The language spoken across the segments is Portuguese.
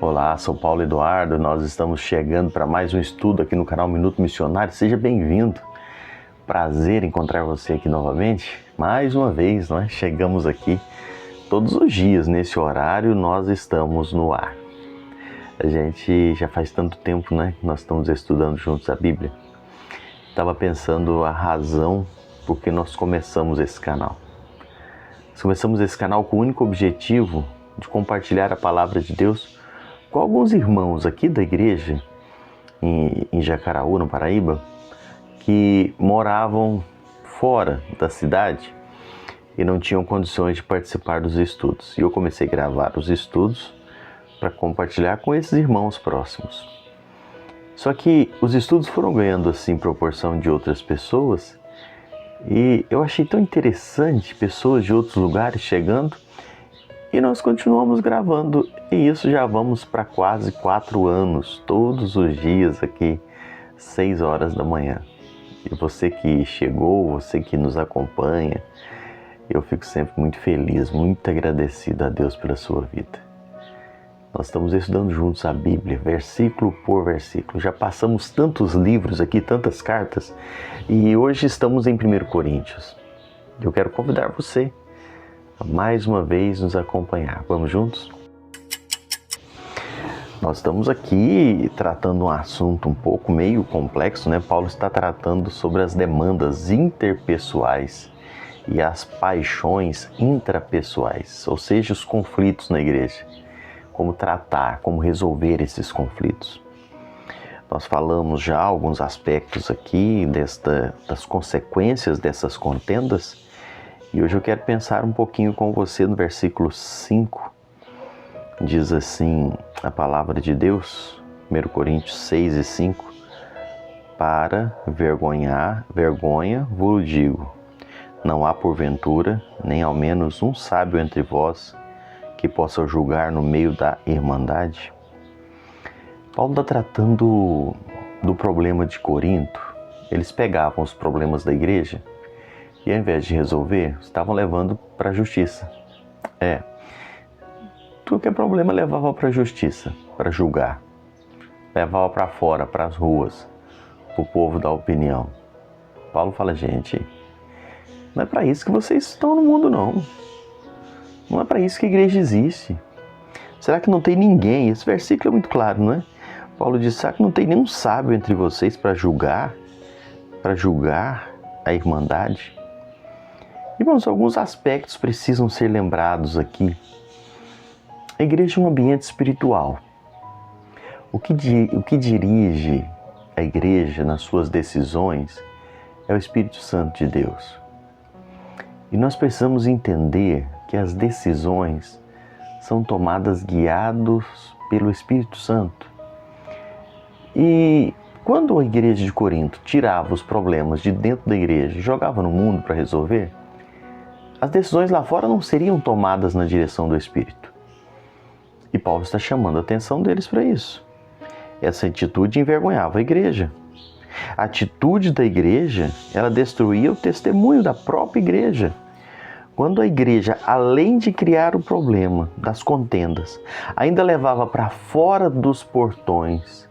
Olá, sou Paulo Eduardo, nós estamos chegando para mais um estudo aqui no canal Minuto Missionário. Seja bem-vindo, prazer encontrar você aqui novamente. Mais uma vez, nós chegamos aqui todos os dias, nesse horário nós estamos no ar. A gente já faz tanto tempo, né, que nós estamos estudando juntos a Bíblia. Estava pensando a razão por que nós começamos esse canal. Nós começamos esse canal com o único objetivo de compartilhar a palavra de Deus com alguns irmãos aqui da igreja, em Jacaraú, no Paraíba, que moravam fora da cidade e não tinham condições de participar dos estudos. E eu comecei a gravar os estudos para compartilhar com esses irmãos próximos. Só que os estudos foram ganhando assim proporção de outras pessoas e eu achei tão interessante pessoas de outros lugares chegando. E nós continuamos gravando, e isso já vamos para quase 4 anos, todos os dias aqui, 6 horas da manhã. E você que chegou, você que nos acompanha, eu fico sempre muito feliz, muito agradecido a Deus pela sua vida. Nós estamos estudando juntos a Bíblia, versículo por versículo. Já passamos tantos livros aqui, tantas cartas, e hoje estamos em 1 Coríntios. Eu quero convidar você mais uma vez nos acompanhar. Vamos juntos? Nós estamos aqui tratando um assunto um pouco meio complexo, né? Paulo está tratando sobre as demandas interpessoais e as paixões intrapessoais, ou seja, os conflitos na igreja. Como tratar, como resolver esses conflitos. Nós falamos já alguns aspectos aqui das consequências dessas contendas. E hoje eu quero pensar um pouquinho com você no versículo 5. Diz assim a palavra de Deus, 1 Coríntios 6 e 5. Para vergonha vos digo, não há porventura, nem ao menos um sábio entre vós, que possa julgar no meio da irmandade. Paulo está tratando do problema de Corinto. Eles pegavam os problemas da igreja e, ao invés de resolver, estavam levando para a justiça. Tudo que é problema levava para a justiça, para julgar. Levava para fora, para as ruas, para o povo dar opinião. Paulo fala, gente, não é para isso que vocês estão no mundo, não. Não é para isso que a igreja existe. Será que não tem ninguém? Esse versículo é muito claro, não é? Paulo diz, será que não tem nenhum sábio entre vocês para julgar a irmandade? Irmãos, alguns aspectos precisam ser lembrados aqui. A igreja é um ambiente espiritual. O que dirige a igreja nas suas decisões é o Espírito Santo de Deus. E nós precisamos entender que as decisões são tomadas guiados pelo Espírito Santo. E quando a igreja de Corinto tirava os problemas de dentro da igreja e jogava no mundo para resolver, as decisões lá fora não seriam tomadas na direção do Espírito. E Paulo está chamando a atenção deles para isso. Essa atitude envergonhava a igreja. A atitude da igreja, ela destruía o testemunho da própria igreja. Quando a igreja, além de criar o problema das contendas, ainda levava para fora dos portões,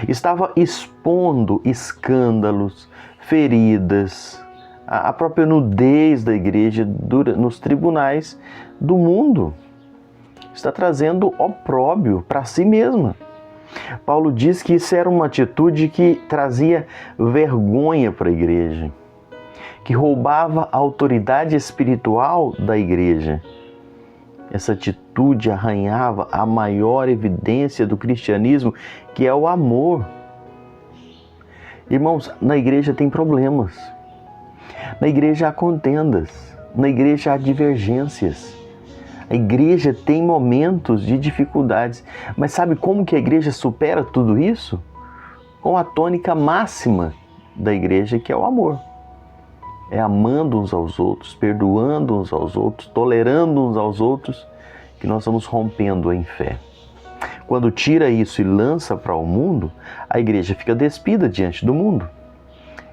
estava expondo escândalos, feridas, a própria nudez da igreja nos tribunais do mundo. Está trazendo opróbrio para si mesma. Paulo diz que isso era uma atitude que trazia vergonha para a igreja, que roubava a autoridade espiritual da igreja. Essa atitude arranhava a maior evidência do cristianismo, que é o amor. Irmãos, na igreja tem problemas. Na igreja há contendas, na igreja há divergências. A igreja tem momentos de dificuldades, mas sabe como que a igreja supera tudo isso? Com a tônica máxima da igreja, que é o amor. É amando uns aos outros, perdoando uns aos outros, tolerando uns aos outros, que nós vamos rompendo em fé. Quando tira isso e lança para o mundo, a igreja fica despida diante do mundo.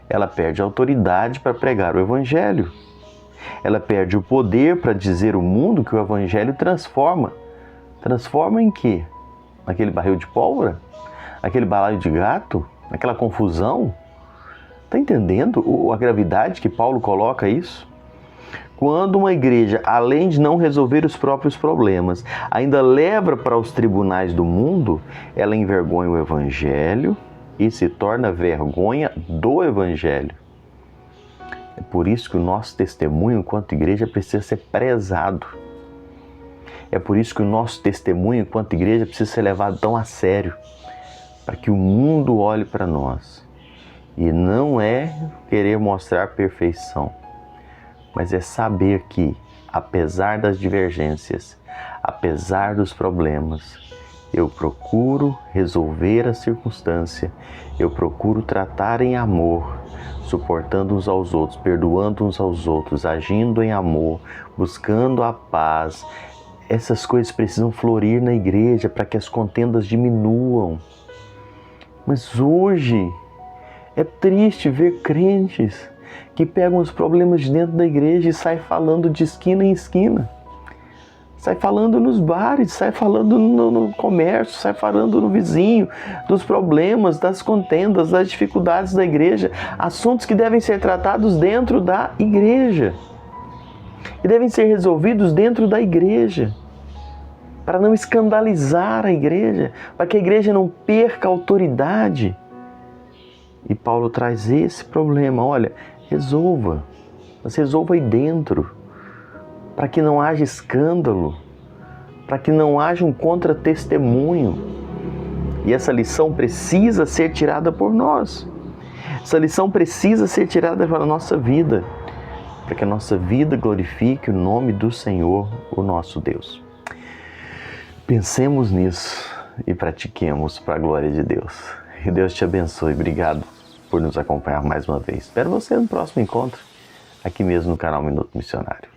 Ela perde a autoridade para pregar o evangelho. Ela perde o poder para dizer ao mundo que o evangelho transforma. Transforma em quê? naquele barril de pólvora, naquele balaio de gato, naquela confusão. Está entendendo a gravidade que Paulo coloca isso? Quando uma igreja, além de não resolver os próprios problemas, ainda leva para os tribunais do mundo, ela envergonha o Evangelho e se torna vergonha do Evangelho. É por isso que o nosso testemunho enquanto igreja precisa ser prezado. É por isso que o nosso testemunho enquanto igreja precisa ser levado tão a sério, para que o mundo olhe para nós. E não é querer mostrar perfeição, mas é saber que, apesar das divergências, apesar dos problemas, eu procuro resolver a circunstância, eu procuro tratar em amor, suportando uns aos outros, perdoando uns aos outros, agindo em amor, buscando a paz. Essas coisas precisam florir na igreja para que as contendas diminuam. Mas hoje é triste ver crentes que pegam os problemas de dentro da igreja e saem falando de esquina em esquina. Sai falando nos bares, sai falando no comércio, sai falando no vizinho, dos problemas, das contendas, das dificuldades da igreja. Assuntos que devem ser tratados dentro da igreja. E devem ser resolvidos dentro da igreja. Para não escandalizar a igreja, para que a igreja não perca a autoridade. E Paulo traz esse problema, olha, resolva, mas resolva aí dentro, para que não haja escândalo, para que não haja um contra-testemunho. E essa lição precisa ser tirada por nós. Essa lição precisa ser tirada para a nossa vida, para que a nossa vida glorifique o nome do Senhor, o nosso Deus. Pensemos nisso e pratiquemos para a glória de Deus. Que Deus te abençoe. Obrigado por nos acompanhar mais uma vez. Espero você no próximo encontro, aqui mesmo no canal Minuto Missionário.